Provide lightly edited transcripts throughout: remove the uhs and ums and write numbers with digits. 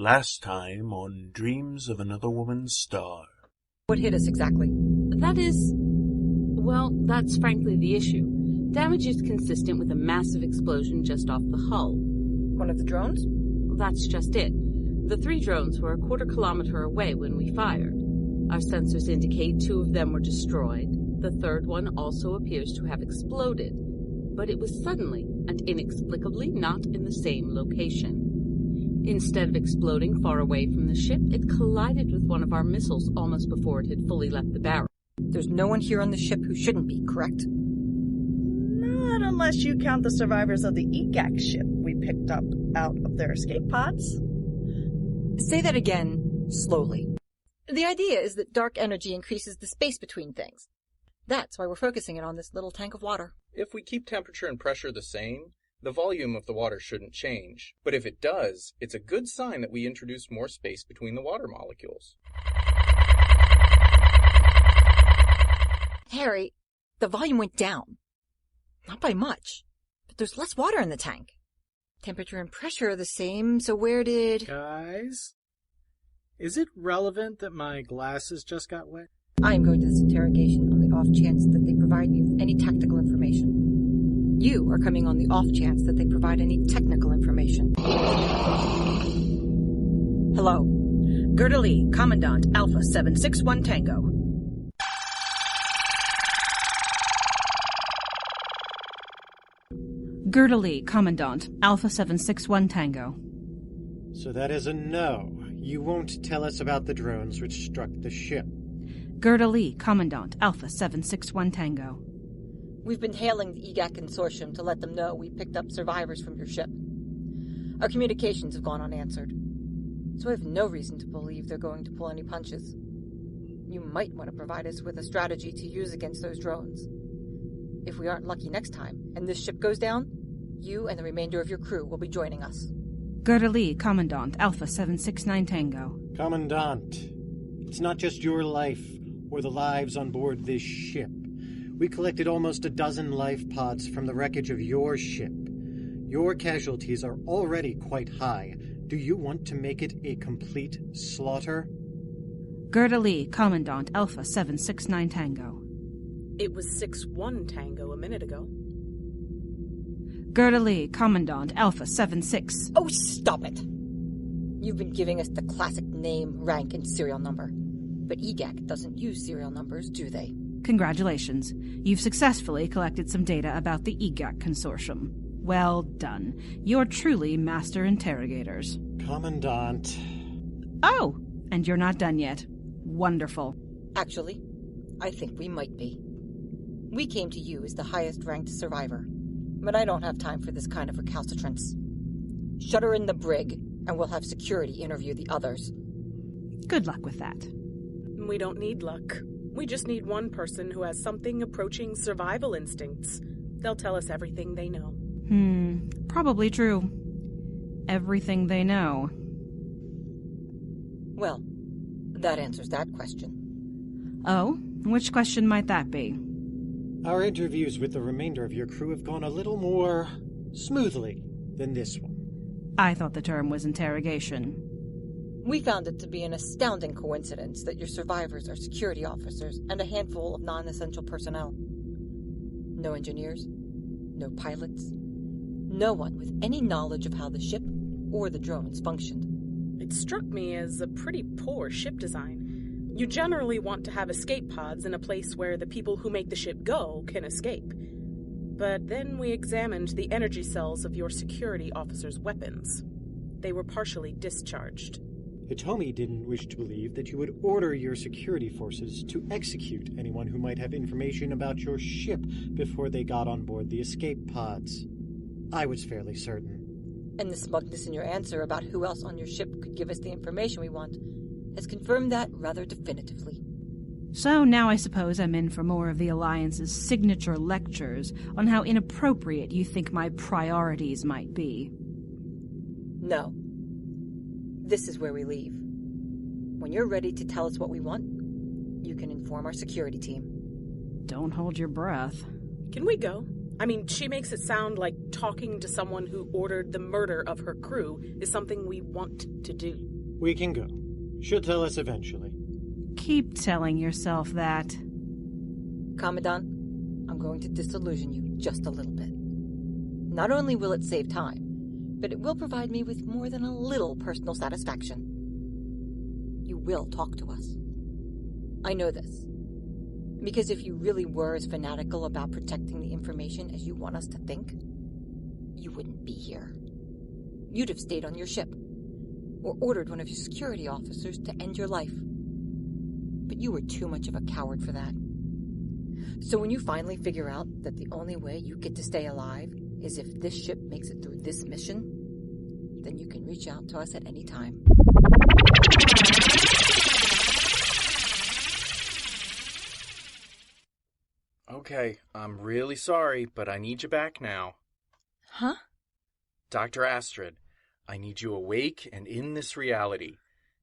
Last time on Dreams of Another Woman's Star. What hit us exactly? That's frankly the issue. Damage is consistent with a massive explosion just off the hull. One of the drones? That's just it. The 3 drones were a quarter kilometer away when we fired. Our sensors indicate 2 of them were destroyed. The 3rd one also appears to have exploded, but it was suddenly and inexplicably not in the same location. Instead of exploding far away from the ship, it collided with one of our missiles almost before it had fully left the barrel. There's no one here on the ship who shouldn't be, correct? Not unless you count the survivors of the EEGAC ship we picked up out of their escape pods. Say that again, slowly. The idea is that dark energy increases the space between things. That's why we're focusing it on this little tank of water. If we keep temperature and pressure the same, the volume of the water shouldn't change. But if it does, it's a good sign that we introduced more space between the water molecules. Harry, the volume went down. Not by much, but there's less water in the tank. Temperature and pressure are the same, so where did... Guys, is it relevant that my glasses just got wet? I am going to this interrogation on the off chance that they provide me with any tactical information. You are coming on the off chance that they provide any technical information. Hello. Gerda Lee, Commandant Alpha 761 Tango. Gerda Lee, Commandant, Alpha 761 Tango. So that is a no. You won't tell us about the drones which struck the ship. Gerda Lee, Commandant, Alpha 761 Tango. We've been hailing the EEGAC Consortium to let them know we picked up survivors from your ship. Our communications have gone unanswered, so I have no reason to believe they're going to pull any punches. You might want to provide us with a strategy to use against those drones. If we aren't lucky next time, and this ship goes down, you and the remainder of your crew will be joining us. Gerda Lee, Commandant, Alpha 769 Tango. Commandant, it's not just your life or the lives on board this ship. We collected almost a dozen life pods from the wreckage of your ship. Your casualties are already quite high. Do you want to make it a complete slaughter? Gerda Lee, Commandant, Alpha 769 Tango. It was 6-1 Tango a minute ago. Gerda Lee, Commandant, Alpha 76. Oh, stop it! You've been giving us the classic name, rank, and serial number. But EEGAC doesn't use serial numbers, do they? Congratulations. You've successfully collected some data about the EEGAC Consortium. Well done. You're truly master interrogators. Commandant. Oh, and you're not done yet. Wonderful. Actually, I think we might be. We came to you as the highest-ranked survivor, but I don't have time for this kind of recalcitrance. Shut her in the brig, and we'll have security interview the others. Good luck with that. We don't need luck. We just need one person who has something approaching survival instincts. They'll tell us everything they know. Probably true. Everything they know. Well, that answers that question. Oh? Which question might that be? Our interviews with the remainder of your crew have gone a little more smoothly than this one. I thought the term was interrogation. We found it to be an astounding coincidence that your survivors are security officers and a handful of non-essential personnel. No engineers, no pilots, no one with any knowledge of how the ship or the drones functioned. It struck me as a pretty poor ship design. You generally want to have escape pods in a place where the people who make the ship go can escape. But then we examined the energy cells of your security officers' weapons. They were partially discharged. Hitomi didn't wish to believe that you would order your security forces to execute anyone who might have information about your ship before they got on board the escape pods. I was fairly certain. And the smugness in your answer about who else on your ship could give us the information we want has confirmed that rather definitively. So now I suppose I'm in for more of the Alliance's signature lectures on how inappropriate you think my priorities might be. No. This is where we leave. When you're ready to tell us what we want, you can inform our security team. Don't hold your breath. Can we go? I mean, she makes it sound like talking to someone who ordered the murder of her crew is something we want to do. We can go. She'll tell us eventually. Keep telling yourself that. Commandant, I'm going to disillusion you just a little bit. Not only will it save time, but it will provide me with more than a little personal satisfaction. You will talk to us. I know this. Because if you really were as fanatical about protecting the information as you want us to think, you wouldn't be here. You'd have stayed on your ship, or ordered one of your security officers to end your life. But you were too much of a coward for that. So when you finally figure out that the only way you get to stay alive is if this ship makes it through this mission, then you can reach out to us at any time. Okay, I'm really sorry, but I need you back now. Huh? Dr. Astrid, I need you awake and in this reality.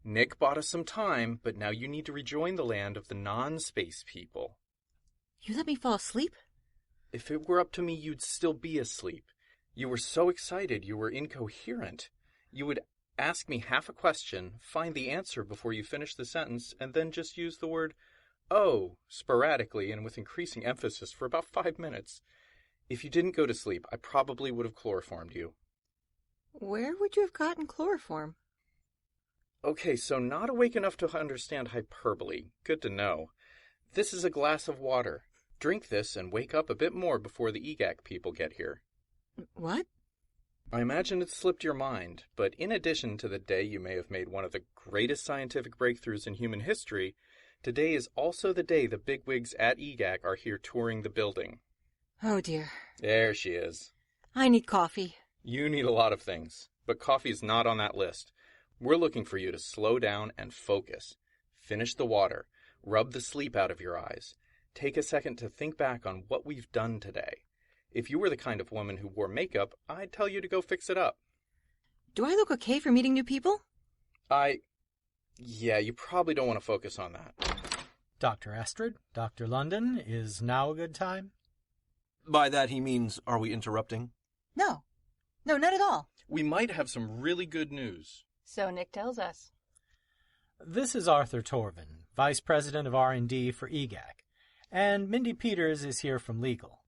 Nick bought us some time, but now you need to rejoin the land of the non-space people. You let me fall asleep? If it were up to me, you'd still be asleep. You were so excited you were incoherent. You would ask me half a question, find the answer before you finished the sentence, and then just use the word "oh" sporadically and with increasing emphasis for about 5 minutes. If you didn't go to sleep, I probably would have chloroformed you. Where would you have gotten chloroform? Okay, so not awake enough to understand hyperbole. Good to know. This is a glass of water. Drink this and wake up a bit more before the EEGAC people get here. What? I imagine it slipped your mind, but in addition to the day you may have made one of the greatest scientific breakthroughs in human history, today is also the day the bigwigs at EEGAC are here touring the building. Oh dear. There she is. I need coffee. You need a lot of things, but coffee's not on that list. We're looking for you to slow down and focus. Finish the water. Rub the sleep out of your eyes. Take a second to think back on what we've done today. If you were the kind of woman who wore makeup, I'd tell you to go fix it up. Do I look okay for meeting new people? Yeah, you probably don't want to focus on that. Dr. Astrid, Dr. London, is now a good time? By that he means, are we interrupting? No, not at all. We might have some really good news. So Nick tells us. This is Arthur Torvin, Vice President of R&D for EEGAC, and Mindy Peters is here from legal.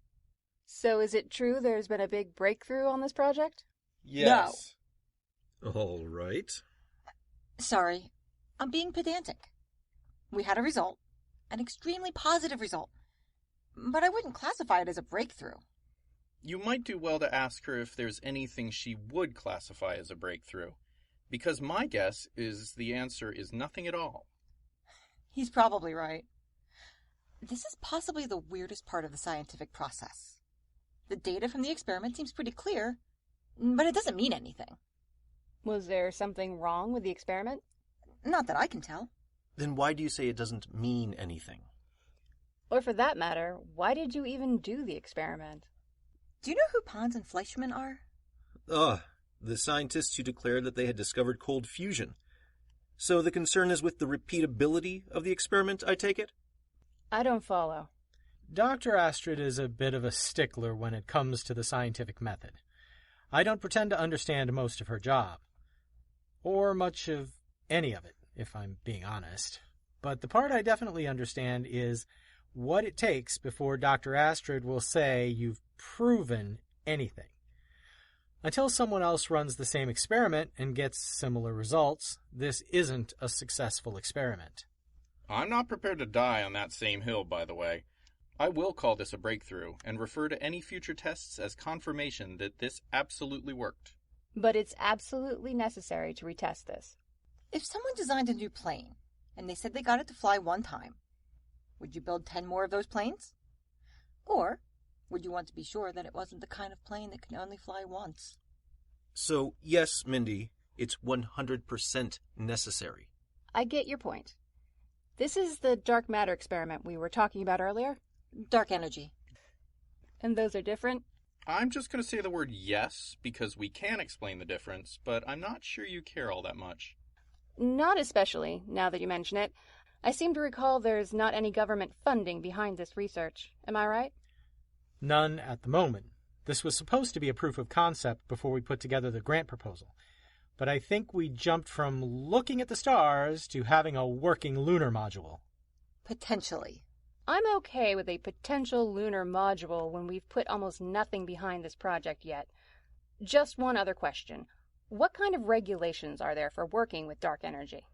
So is it true there's been a big breakthrough on this project? Yes. No. All right. Sorry, I'm being pedantic. We had a result, an extremely positive result, but I wouldn't classify it as a breakthrough. You might do well to ask her if there's anything she would classify as a breakthrough, because my guess is the answer is nothing at all. He's probably right. This is possibly the weirdest part of the scientific process. The data from the experiment seems pretty clear, but it doesn't mean anything. Was there something wrong with the experiment? Not that I can tell. Then why do you say it doesn't mean anything? Or for that matter, why did you even do the experiment? Do you know who Pons and Fleischmann are? The scientists who declared that they had discovered cold fusion. So the concern is with the repeatability of the experiment, I take it? I don't follow. Dr. Astrid is a bit of a stickler when it comes to the scientific method. I don't pretend to understand most of her job. Or much of any of it, if I'm being honest. But the part I definitely understand is what it takes before Dr. Astrid will say you've proven anything. Until someone else runs the same experiment and gets similar results, this isn't a successful experiment. I'm not prepared to die on that same hill, by the way. I will call this a breakthrough and refer to any future tests as confirmation that this absolutely worked. But it's absolutely necessary to retest this. If someone designed a new plane, and they said they got it to fly one time, would you build 10 more of those planes? Or would you want to be sure that it wasn't the kind of plane that can only fly once? So, yes, Mindy, it's 100% necessary. I get your point. This is the dark matter experiment we were talking about earlier? Dark energy. And those are different? I'm just going to say the word yes, because we can explain the difference, but I'm not sure you care all that much. Not especially, now that you mention it. I seem to recall there's not any government funding behind this research. Am I right? None at the moment. This was supposed to be a proof of concept before we put together the grant proposal. But I think we jumped from looking at the stars to having a working lunar module. Potentially. I'm okay with a potential lunar module when we've put almost nothing behind this project yet. Just one other question. What kind of regulations are there for working with dark energy?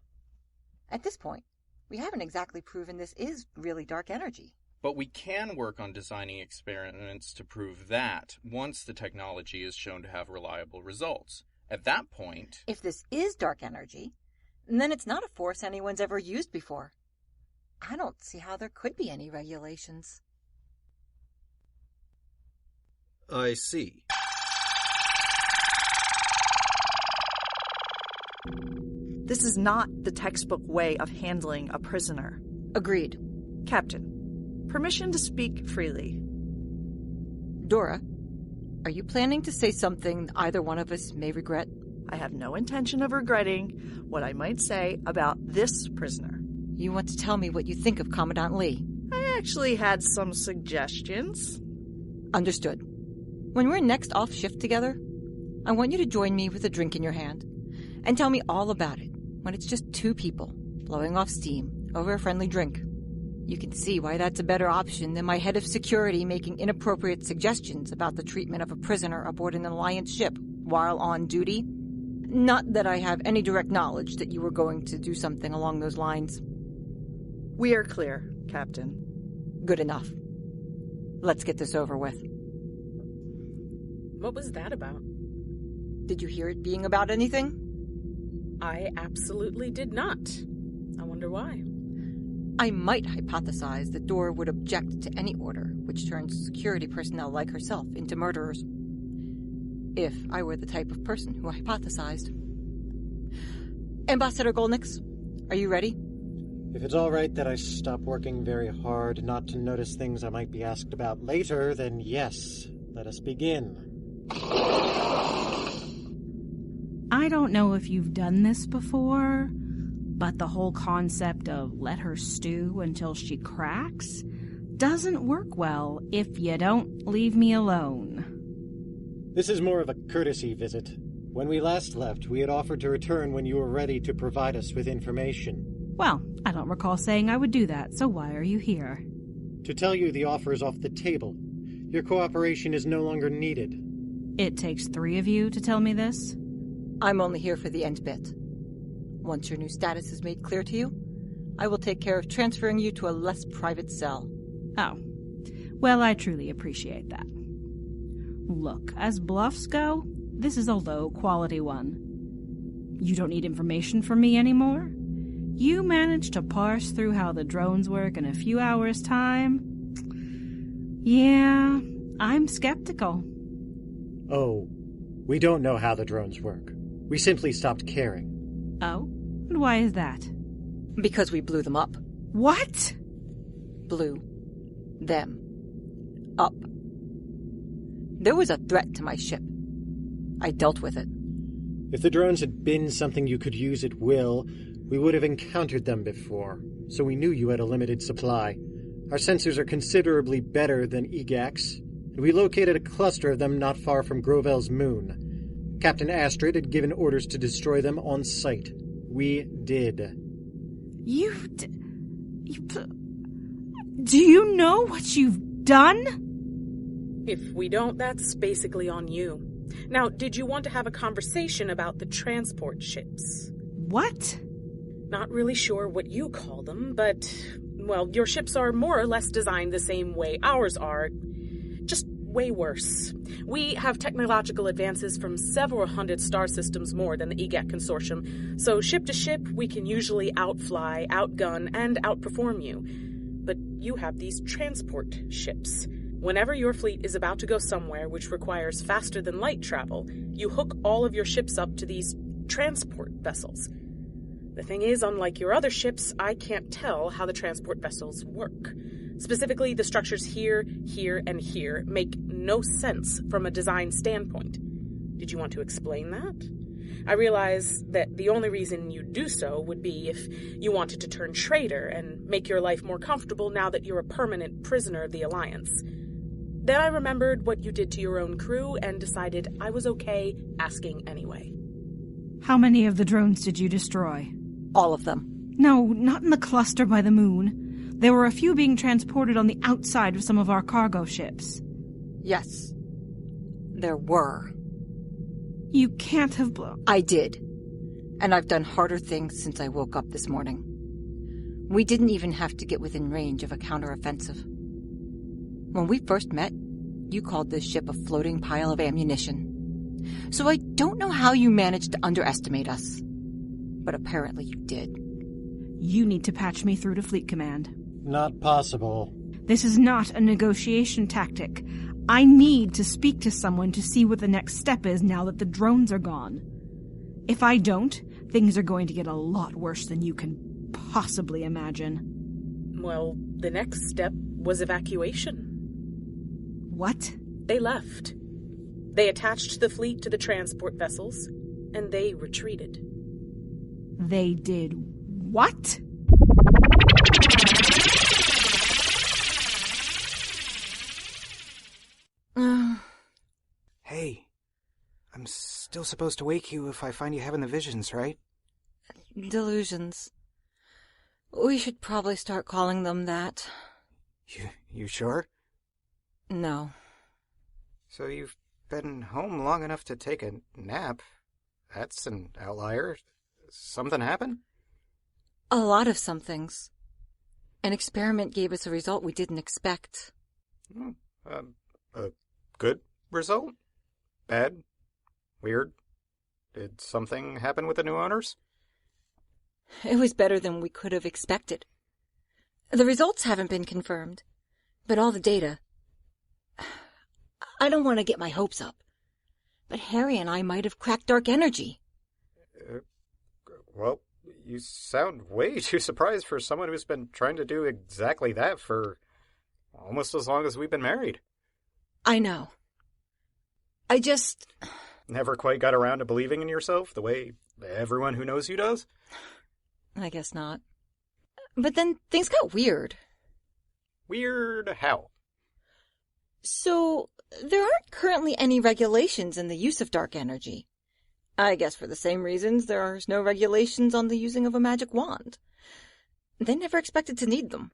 At this point, we haven't exactly proven this is really dark energy. But we can work on designing experiments to prove that once the technology is shown to have reliable results. At that point... If this is dark energy, then it's not a force anyone's ever used before. I don't see how there could be any regulations. I see. This is not the textbook way of handling a prisoner. Agreed. Captain, permission to speak freely. Dora, are you planning to say something either one of us may regret? I have no intention of regretting what I might say about this prisoner. You want to tell me what you think of Commandant Lee? I actually had some suggestions. Understood. When we're next off shift together, I want you to join me with a drink in your hand and tell me all about it when it's just two people blowing off steam over a friendly drink. You can see why that's a better option than my head of security making inappropriate suggestions about the treatment of a prisoner aboard an Alliance ship while on duty. Not that I have any direct knowledge that you were going to do something along those lines. We are clear, Captain. Good enough. Let's get this over with. What was that about? Did you hear it being about anything? I absolutely did not. I wonder why. I might hypothesize that Dora would object to any order which turns security personnel like herself into murderers. If I were the type of person who hypothesized. Ambassador Golnix, are you ready? If it's all right that I stop working very hard not to notice things I might be asked about later, then yes, let us begin. I don't know if you've done this before, but the whole concept of let her stew until she cracks doesn't work well if you don't leave me alone. This is more of a courtesy visit. When we last left, we had offered to return when you were ready to provide us with information. Well, I don't recall saying I would do that, so why are you here? To tell you the offer is off the table. Your cooperation is no longer needed. It takes 3 of you to tell me this? I'm only here for the end bit. Once your new status is made clear to you, I will take care of transferring you to a less private cell. Oh. Well, I truly appreciate that. Look, as bluffs go, this is a low-quality one. You don't need information from me anymore? You managed to parse through how the drones work in a few hours' time? Yeah, I'm skeptical. Oh, we don't know how the drones work. We simply stopped caring. Oh? And why is that? Because we blew them up. What? Blew them up. There was a threat to my ship. I dealt with it. If the drones had been something you could use at will, we would have encountered them before, so we knew you had a limited supply. Our sensors are considerably better than EEGAC's, and we located a cluster of them not far from Grovel's moon. Captain Astrid had given orders to destroy them on sight. We did. Do you know what you've done? If we don't, that's basically on you. Now, did you want to have a conversation about the transport ships? What? Not really sure what you call them, but, well, your ships are more or less designed the same way ours are. Just way worse. We have technological advances from several hundred star systems more than the EEGAC Consortium, so ship to ship we can usually outfly, outgun, and outperform you. But you have these transport ships. Whenever your fleet is about to go somewhere which requires faster-than-light travel, you hook all of your ships up to these transport vessels. The thing is, unlike your other ships, I can't tell how the transport vessels work. Specifically, the structures here, here, and here make no sense from a design standpoint. Did you want to explain that? I realize that the only reason you'd do so would be if you wanted to turn traitor and make your life more comfortable now that you're a permanent prisoner of the Alliance. Then I remembered what you did to your own crew and decided I was okay asking anyway. How many of the drones did you destroy? All of them. No, not in the cluster by the moon. There were a few being transported on the outside of some of our cargo ships. Yes. There were. You can't have blown... I did. And I've done harder things since I woke up this morning. We didn't even have to get within range of a counteroffensive. When we first met, you called this ship a floating pile of ammunition. So I don't know how you managed to underestimate us. But apparently you did. You need to patch me through to Fleet Command. Not possible. This is not a negotiation tactic. I need to speak to someone to see what the next step is now that the drones are gone. If I don't, things are going to get a lot worse than you can possibly imagine. Well, the next step was evacuation. What? They left. They attached the fleet to the transport vessels, and they retreated. They did what? Hey, I'm still supposed to wake you if I find you having the visions, right? Delusions. We should probably start calling them that. You sure? No. So you've been home long enough to take a nap. That's an outlier. Something happened? A lot of somethings. An experiment gave us a result we didn't expect. A good result? Bad? Weird? Did something happen with the new owners? It was better than we could have expected. The results haven't been confirmed, but all the data... I don't want to get my hopes up, but Harry and I might have cracked dark energy. Well, you sound way too surprised for someone who's been trying to do exactly that for almost as long as we've been married. I know. I just... Never quite got around to believing in yourself the way everyone who knows you does? I guess not. But then things got weird. Weird how? So, there aren't currently any regulations in the use of dark energy. I guess for the same reasons there's no regulations on the using of a magic wand. They never expected to need them.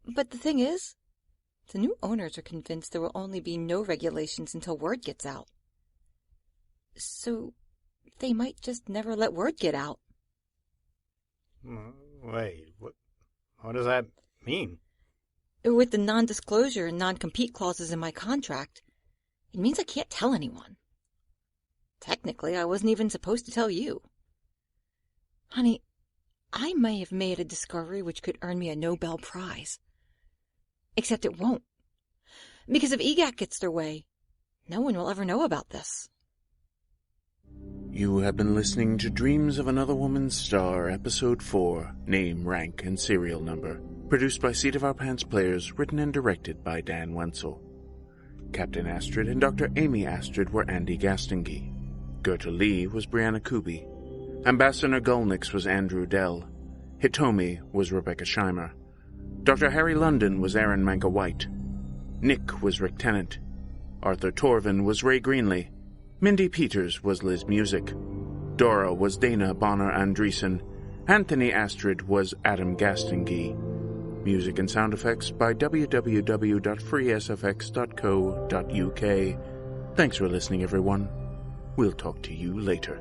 But the thing is, the new owners are convinced there will only be no regulations until word gets out. So, they might just never let word get out. Wait, what does that mean? With the non-disclosure and non-compete clauses in my contract, it means I can't tell anyone. Technically, I wasn't even supposed to tell you. Honey, I may have made a discovery which could earn me a Nobel Prize. Except it won't. Because if EEGAC gets their way, no one will ever know about this. You have been listening to Dreams of Another Woman's Star, Episode 4, Name, Rank, and Serial Number. Produced by Seat of Our Pants players, written and directed by Dan Wenzel. Captain Astrid and Dr. Amy Astrid were Andy Gastongi. Gerta Lee was Brianna Kubi. Ambassador Gulnix was Andrew Dell. Hitomi was Rebecca Scheimer. Dr. Harry London was Aaron Manka-White. Nick was Rick Tennant. Arthur Torvin was Ray Greenlee. Mindy Peters was Liz Music. Dora was Dana Bonner Andreessen. Anthony Astrid was Adam Gastongi. Music and sound effects by www.freesfx.co.uk. Thanks for listening, everyone. We'll talk to you later.